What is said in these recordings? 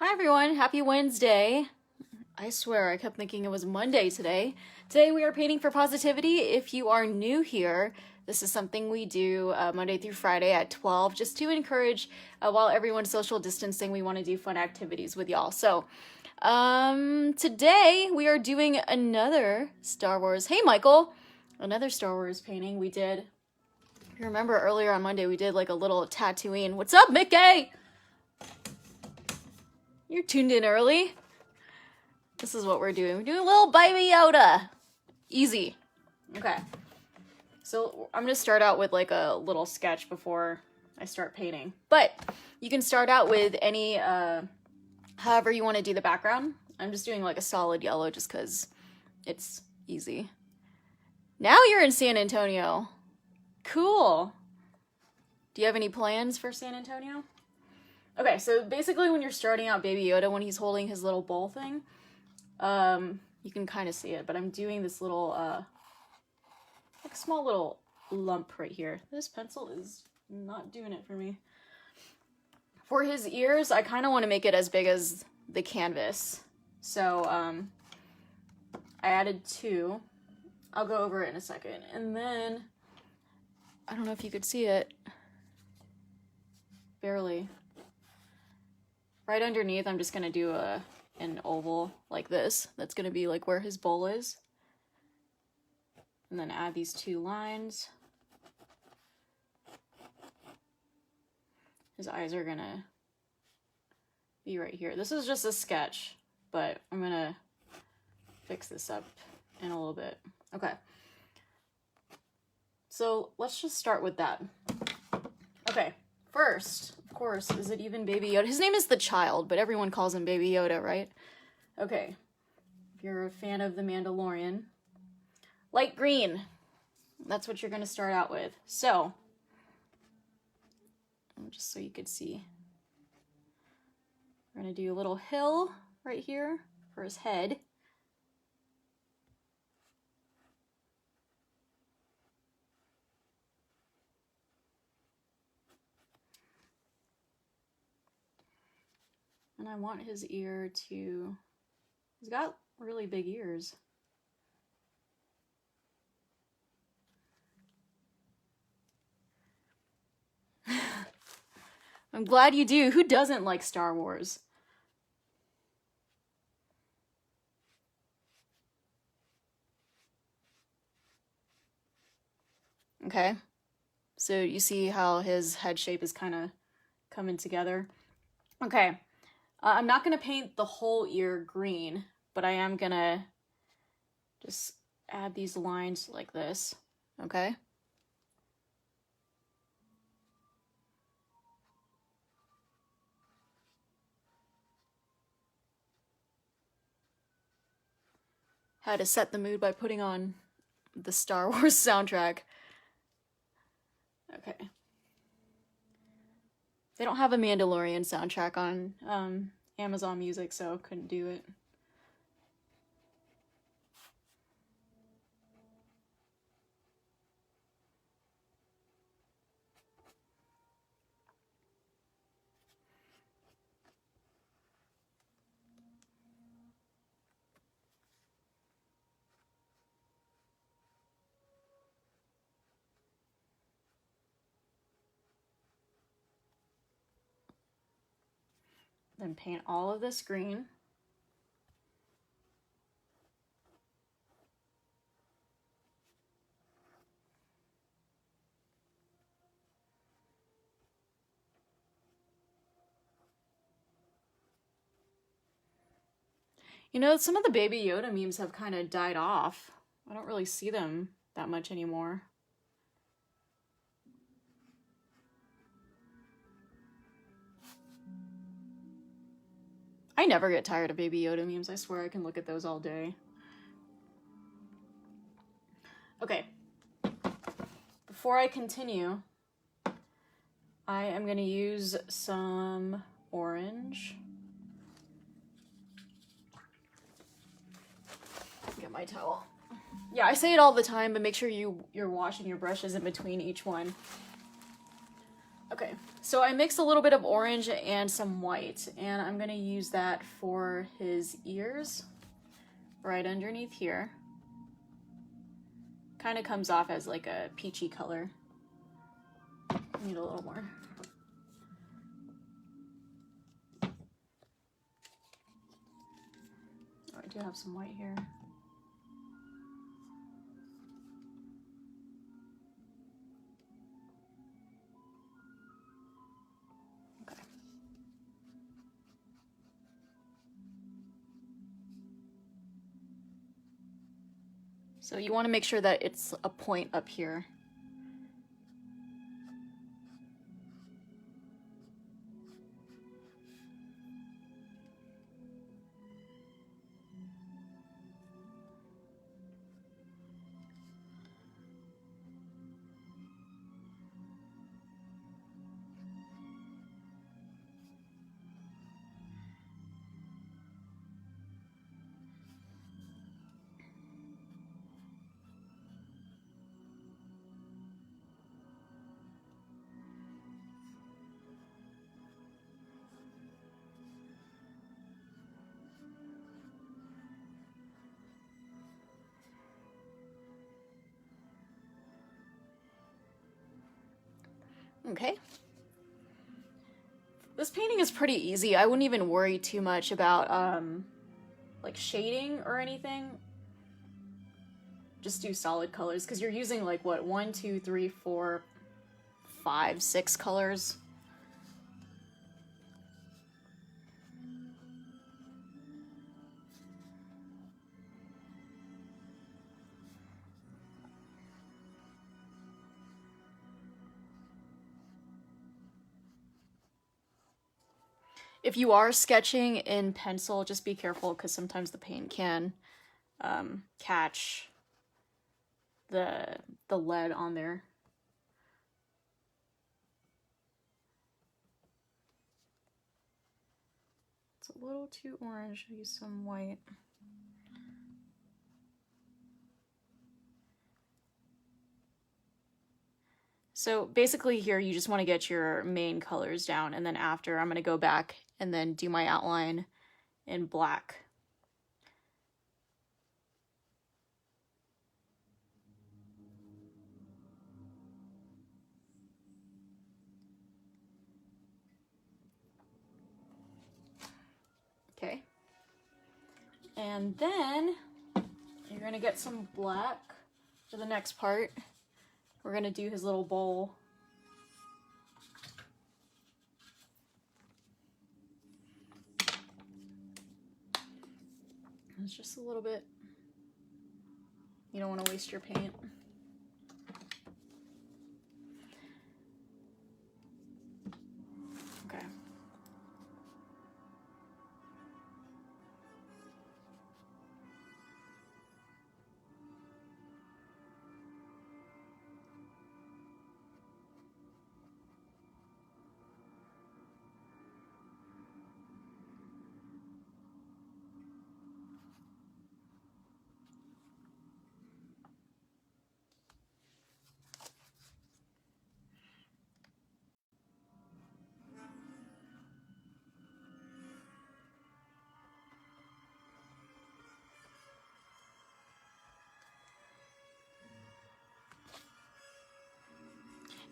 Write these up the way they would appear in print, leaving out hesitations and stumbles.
Hi everyone, happy Wednesday. I swear I kept thinking it was Monday today. Today we are painting for positivity. If you are new here, this is something we do Monday through Friday at 12 just to encourage, while everyone's social distancing, we want to do fun activities with y'all. So today we are doing another Star Wars. Hey Michael! Another Star Wars painting we did. If you remember earlier on Monday we did like a little Tatooine. What's up, Mickey? You're tuned in early. This is what we're doing. We're doing a little Baby Yoda. Easy. Okay. So I'm going to start out with like a little sketch before I start painting. But you can start out with any, however you want to do the background. I'm just doing like a solid yellow just because it's easy. Now you're in San Antonio. Cool. Do you have any plans for San Antonio? Okay, so basically when you're starting out Baby Yoda, when he's holding his little bowl thing, you can kind of see it, but I'm doing this little, like a small little lump right here. This pencil is not doing it for me. For his ears, I kind of want to make it as big as the canvas. So, I added 2. I'll go over it in a second. And then, I don't know if you could see it. Barely. Right underneath, I'm just going to do an oval like this. That's going to be like where his bowl is. And then add these 2 lines. His eyes are going to be right here. This is just a sketch, but I'm going to fix this up in a little bit. Okay. So let's just start with that. Okay, first, of course, is it even Baby Yoda? His name is the child, but everyone calls him Baby Yoda, right? Okay, if you're a fan of the Mandalorian, light green. That's what you're going to start out with. So, just so you could see, we're going to do a little hill right here for his head. And I want his ear to, he's got really big ears. I'm glad you do. Who doesn't like Star Wars? Okay. So you see how his head shape is kind of coming together? Okay. I'm not going to paint the whole ear green, but I am going to just add these lines like this, okay? Had to set the mood by putting on the Star Wars soundtrack. Okay. They don't have a Mandalorian soundtrack on Amazon Music, so couldn't do it. Then paint all of this green. You know, some of the Baby Yoda memes have kind of died off. I don't really see them that much anymore. I never get tired of Baby Yoda memes. I swear I can look at those all day. Okay. Before I continue, I am going to use some orange. Get my towel. Yeah, I say it all the time, but make sure you're washing your brushes in between each one. Okay, so I mixed a little bit of orange and some white, and I'm gonna use that for his ears, right underneath here. Kind of comes off as like a peachy color. Need a little more. Oh, I do have some white here. Okay. So you want to make sure that it's a point up here. Okay. This painting is pretty easy. I wouldn't even worry too much about like shading or anything. Just do solid colors because you're using like what, 1, 2, 3, 4, 5, 6 colors. If you are sketching in pencil, just be careful because sometimes the paint can catch the lead on there. It's a little too orange. I'll use some white. So basically here you just want to get your main colors down, and then after I'm going to go back and then do my outline in black. Okay. And then you're going to get some black for the next part. We're going to do his little bowl. It's just a little bit. You don't want to waste your paint. Okay.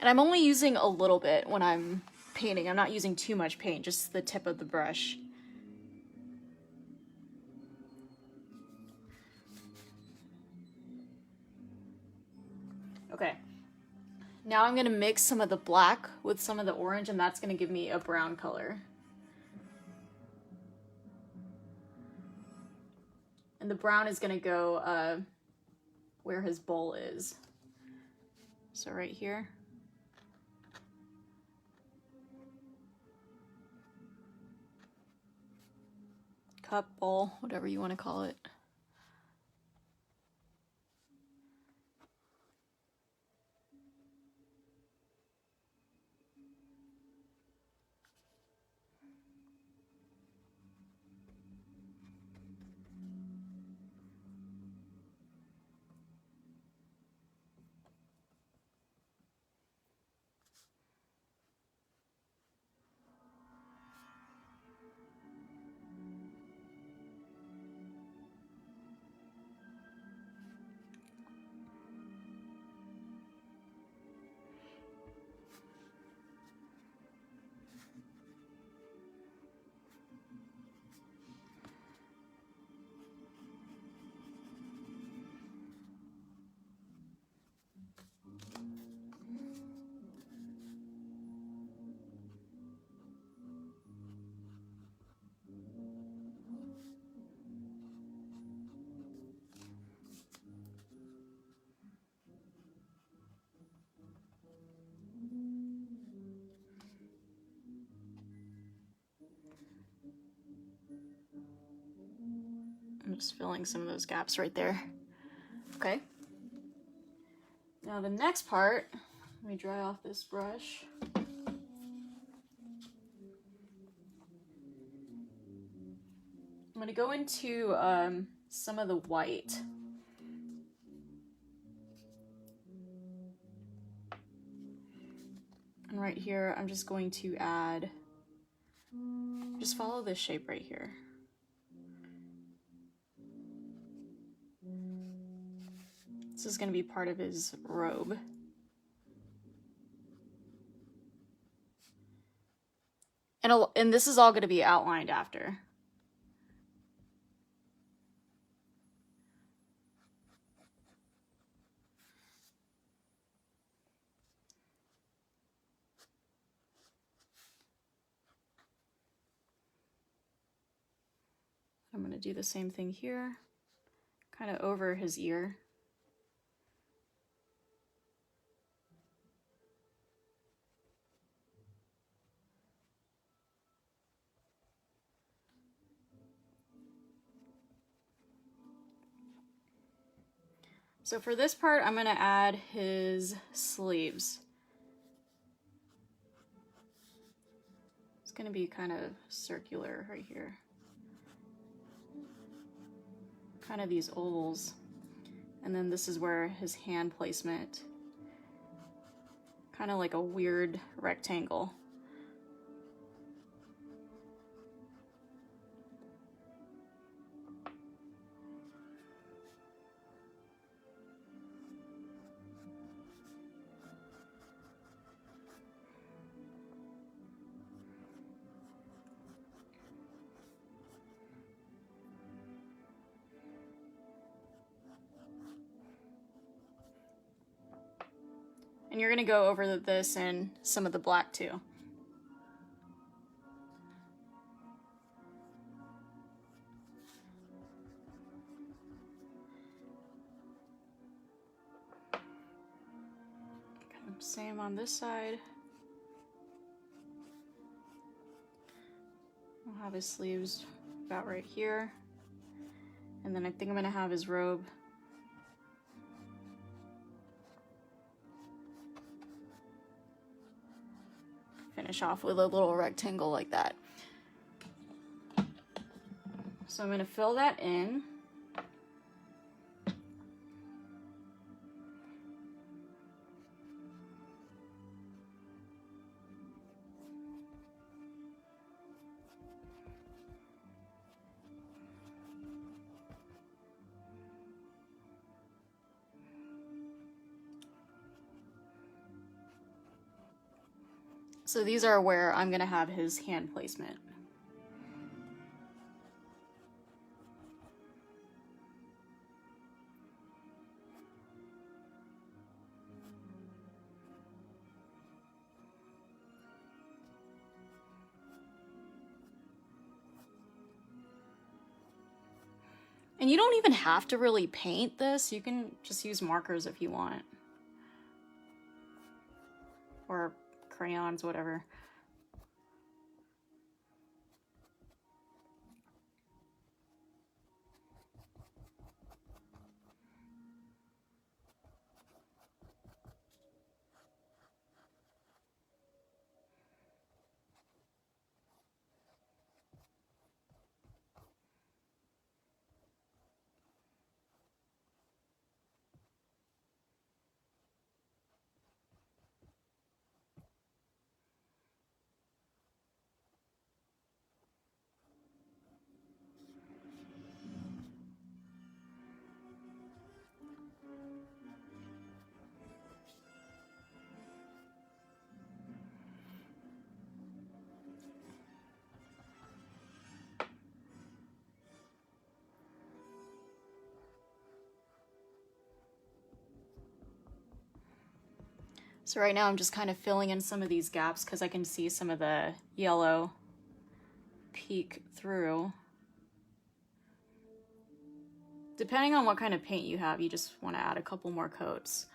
And I'm only using a little bit when I'm painting. I'm not using too much paint, just the tip of the brush. Okay. Now I'm going to mix some of the black with some of the orange, and that's going to give me a brown color. And the brown is going to go where his bowl is. So right here. Cup, bowl, whatever you want to call it. I'm just filling some of those gaps right there. Okay. Now the next part, let me dry off this brush. I'm gonna go into some of the white. And right here, I'm just going to add, just follow this shape right here. This is gonna be part of his robe. And this is all gonna be outlined after. I'm going to do the same thing here, kind of over his ear. So for this part, I'm going to add his sleeves. It's going to be kind of circular right here. Kind of these ovals. And then this is where his hand placement, kind of like a weird rectangle. And you're gonna go over this and some of the black too. Same on this side. I'll have his sleeves about right here. And then I think I'm gonna have his robe finish off with a little rectangle like that. So I'm going to fill that in. So these are where I'm going to have his hand placement. And you don't even have to really paint this. You can just use markers if you want. Or crayons, whatever. So right now I'm just kind of filling in some of these gaps because I can see some of the yellow peek through. Depending on what kind of paint you have, you just want to add a couple more coats.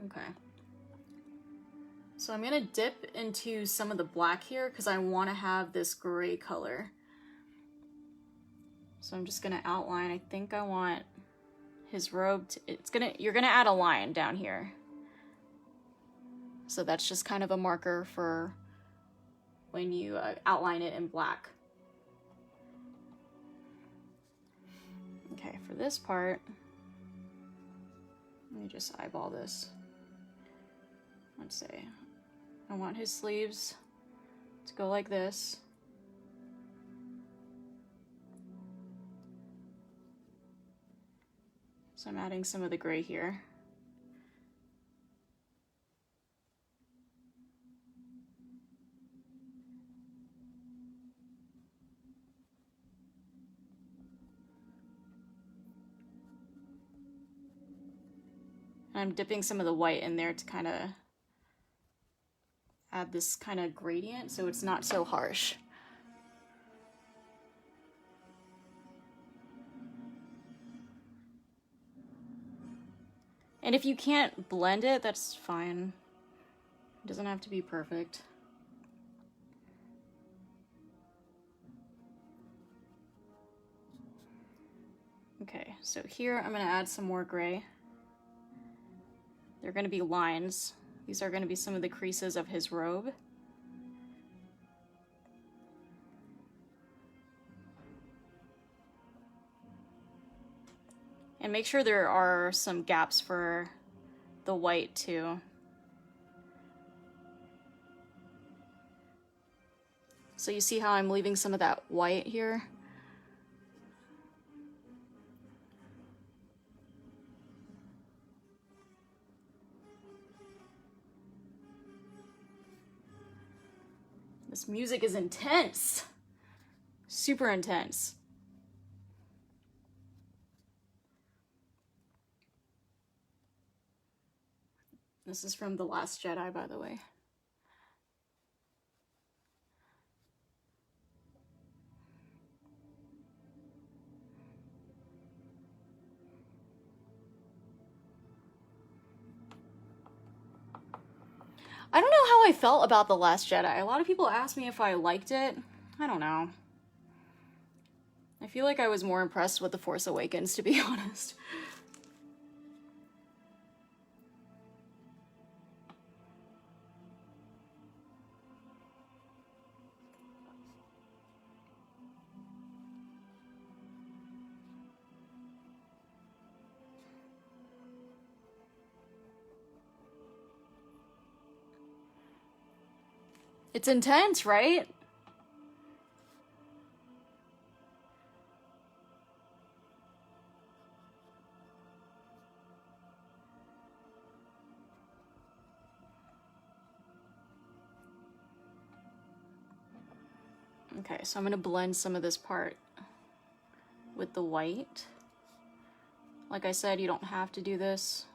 Okay. So I'm gonna dip into some of the black here because I want to have this gray color. So I'm just gonna outline. I think I want his robe to, you're gonna add a line down here. So that's just kind of a marker for when you outline it in black. Okay, for this part, let me just eyeball this. Let's say I want his sleeves to go like this. So I'm adding some of the gray here. And I'm dipping some of the white in there to kind of add this kind of gradient so it's not so harsh. And if you can't blend it, that's fine. It doesn't have to be perfect. Okay, so here I'm gonna add some more gray. They're gonna be lines. These are gonna be some of the creases of his robe. And make sure there are some gaps for the white too. So you see how I'm leaving some of that white here? This music is intense. Super intense. This is from The Last Jedi, by the way. I don't know how I felt about The Last Jedi. A lot of people asked me if I liked it. I don't know. I feel like I was more impressed with The Force Awakens, to be honest. It's intense, right? Okay, so I'm gonna blend some of this part with the white. Like I said, you don't have to do this.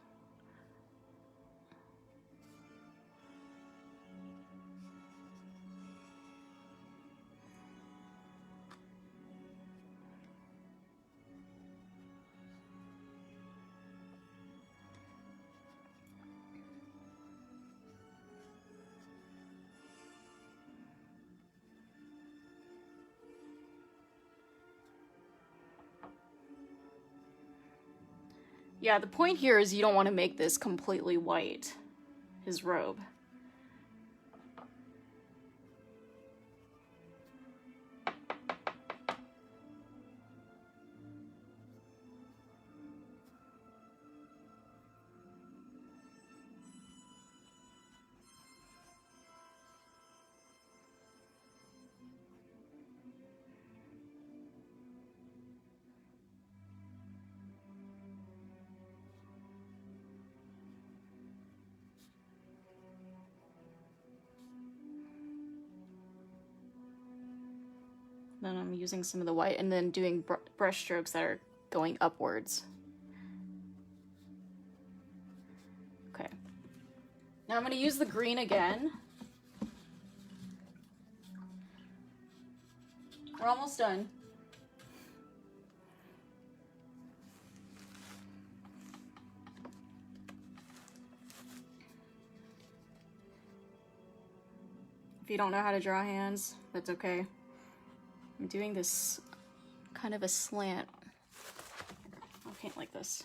Yeah, the point here is you don't want to make this completely white, his robe. Then I'm using some of the white and then doing brush strokes that are going upwards. Okay. Now I'm going to use the green again. We're almost done. If you don't know how to draw hands, that's okay. I'm doing this kind of a slant. I'll paint like this.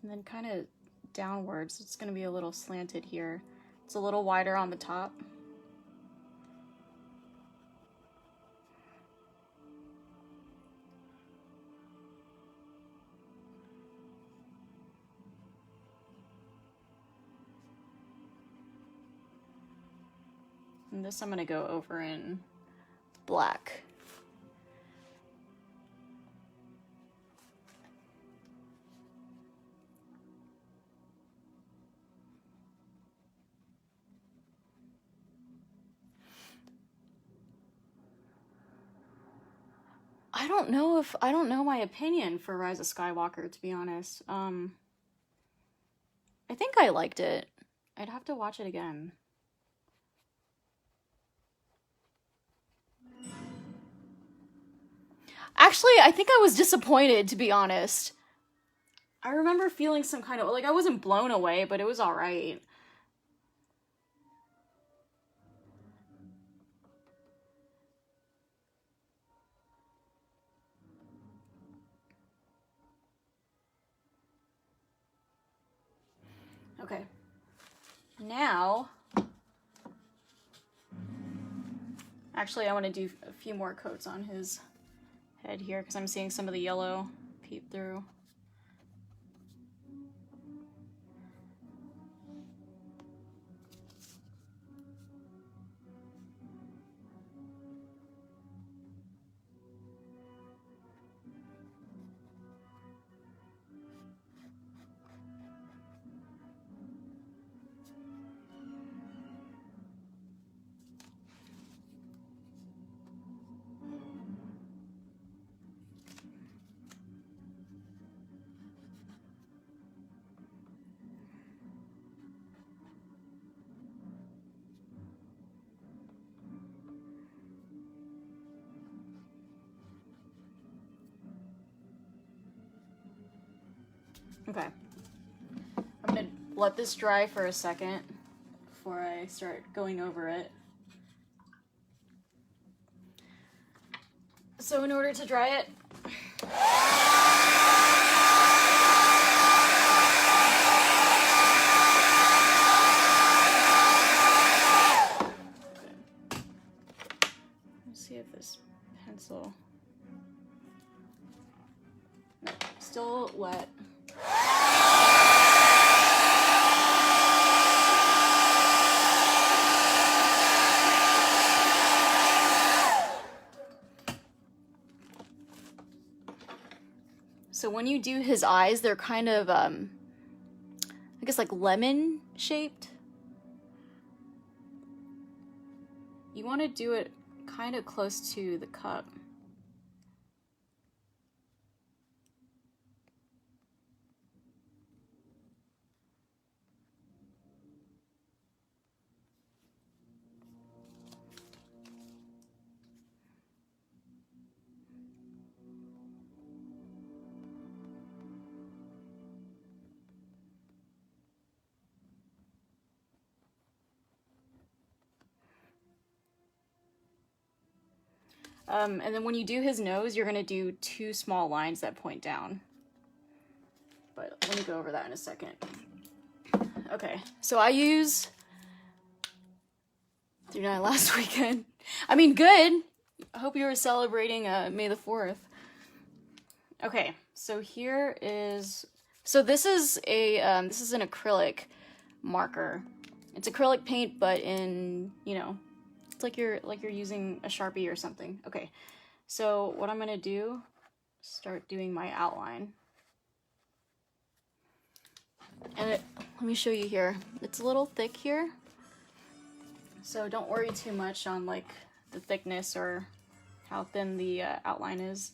And then kind of downwards, it's going to be a little slanted here. It's a little wider on the top. And this I'm going to go over in black. I don't know my opinion for Rise of Skywalker, to be honest. I think I liked it. I'd have to watch it again. Actually, I think I was disappointed, to be honest. I remember feeling some kind of, like, I wasn't blown away, but it was alright. Okay. Now, actually, I want to do a few more coats on his head here because I'm seeing some of the yellow peep through. Okay. I'm gonna let this dry for a second before I start going over it. So in order to dry it, let's see if this pencil, no, still wet. So when you do his eyes, they're kind of, I guess like lemon shaped. You want to do it kind of close to the cup. And then when you do his nose, you're going to do 2 small lines that point down. But let me go over that in a second. Okay, so I used 39 last weekend. I mean, good. I hope you were celebrating May the 4th. Okay, so here is... So this is an acrylic marker. It's acrylic paint, but in, you know... like you're using a Sharpie or something. Okay, so what I'm gonna do, start doing my outline. And let me show you here. It's a little thick here, so don't worry too much on like the thickness or how thin the outline is.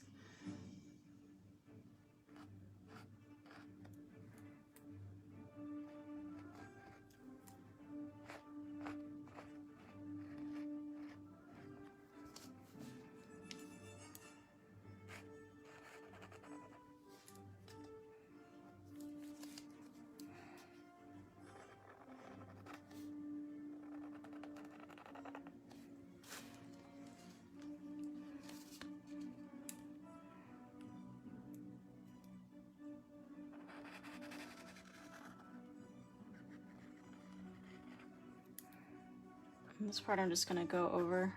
And this part I'm just gonna go over.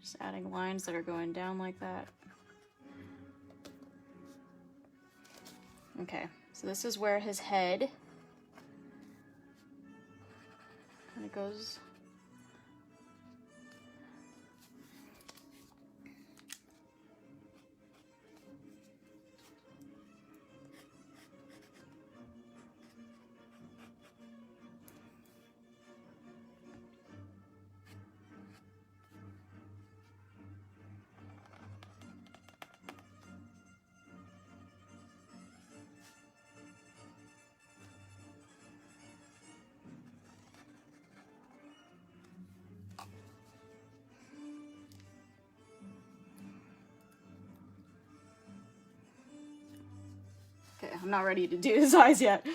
Just adding lines that are going down like that. Okay, so this is where his head kind of goes. Okay, I'm not ready to do his eyes yet.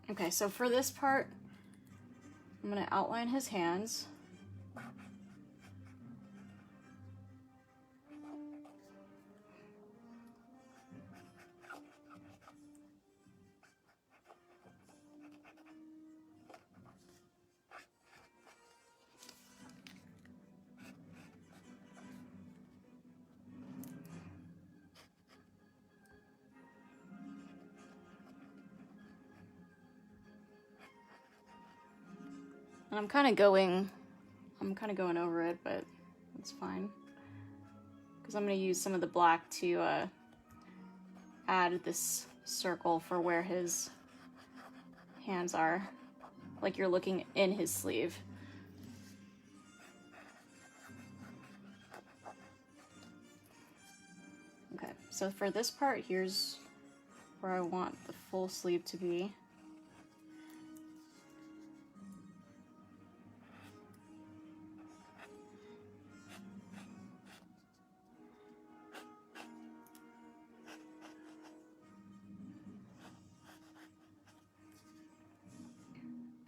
Okay, so for this part, I'm gonna outline his hands. And I'm kind of going over it, but it's fine. Because I'm going to use some of the black to add this circle for where his hands are. Like you're looking in his sleeve. Okay, so for this part, here's where I want the full sleeve to be.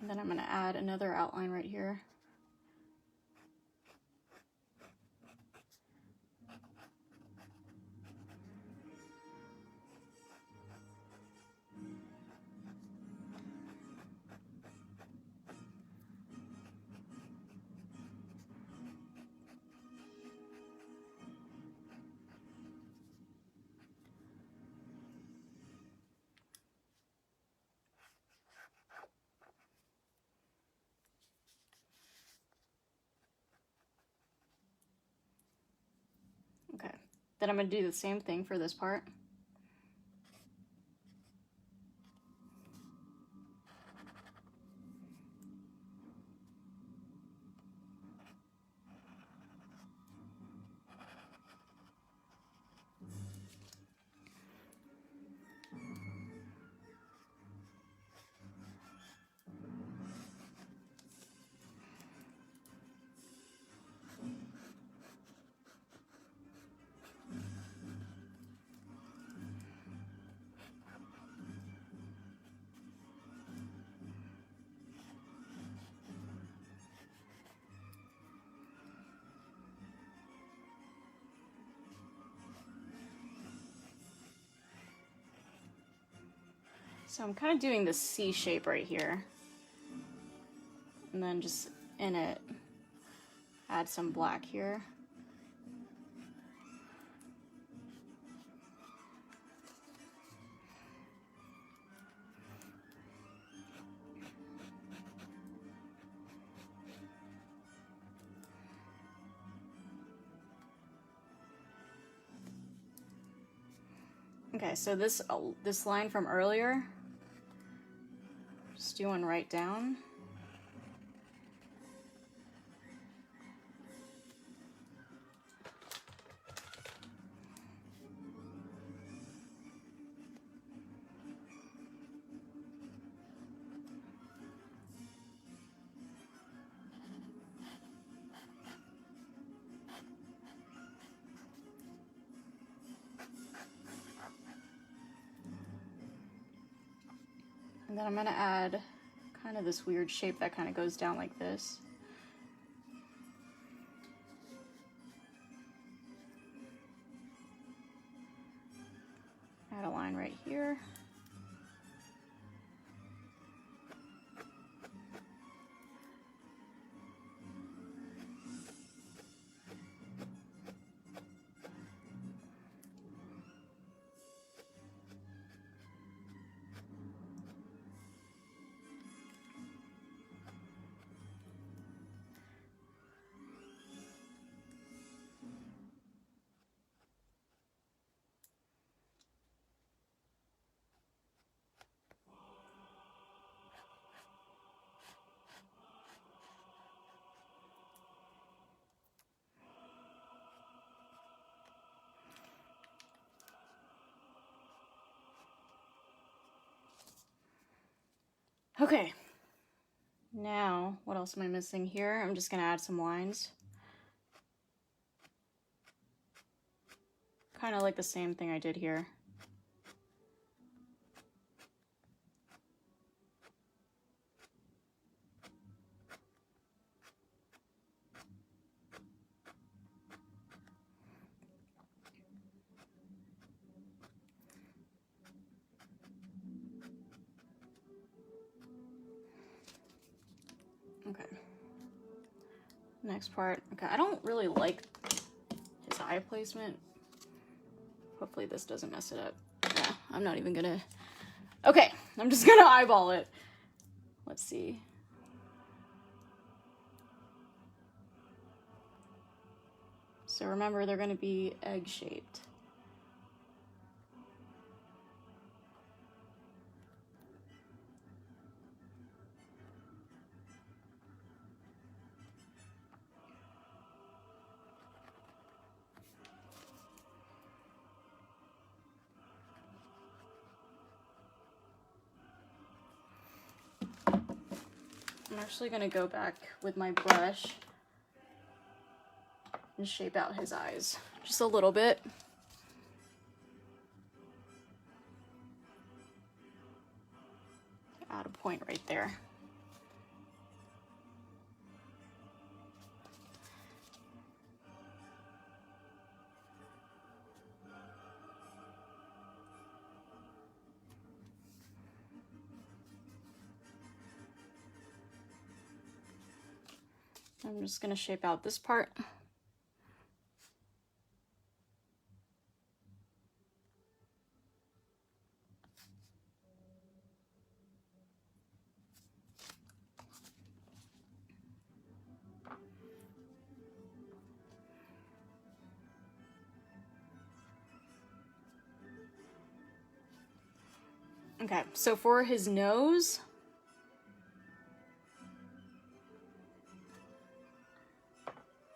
And then I'm going to add another outline right here. Okay, then I'm going to do the same thing for this part. So I'm kind of doing this C shape right here. And then just in it, add some black here. Okay, so this line from earlier, just do one right down. And then I'm going to add kind of this weird shape that kind of goes down like this. here. Okay, now what else am I missing here? I'm just gonna add some lines. Kind of like the same thing I did here. Okay. Next part. Okay, I don't really like his eye placement. Hopefully this doesn't mess it up. Yeah, I'm not even gonna... Okay, I'm just gonna eyeball it. Let's see. So remember, they're gonna be egg-shaped. I'm actually gonna go back with my brush and shape out his eyes just a little bit. Add a point right there. I'm just gonna shape out this part. Okay, so for his nose,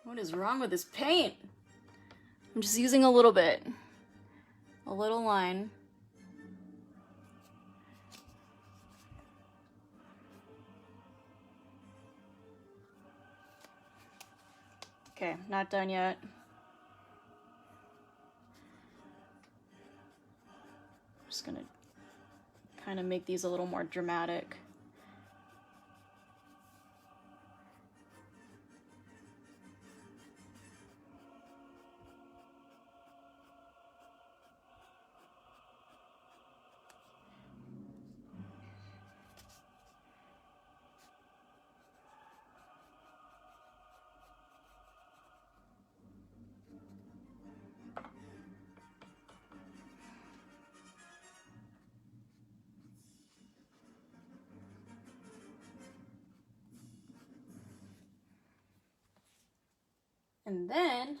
what is wrong with this paint? I'm just using a little bit. A little line. Okay, not done yet. I'm just gonna kind of make these a little more dramatic. And then,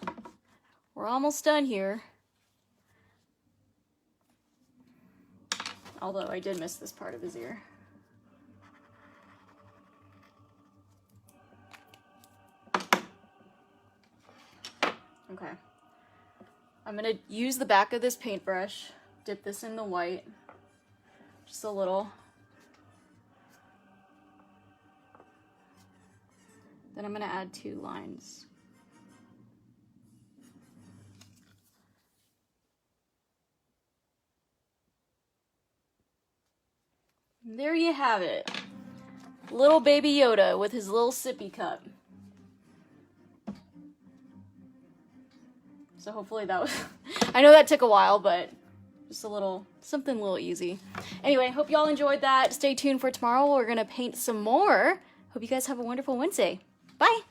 we're almost done here. Although I did miss this part of his ear. Okay. I'm gonna use the back of this paintbrush, dip this in the white, just a little. Then I'm gonna add 2 lines. And there you have it. Little Baby Yoda with his little sippy cup. So hopefully that was... I know that took a while, but Just a little, something a little easy. Anyway, hope y'all enjoyed that. Stay tuned for tomorrow. We're gonna paint some more. Hope you guys have a wonderful Wednesday. Bye!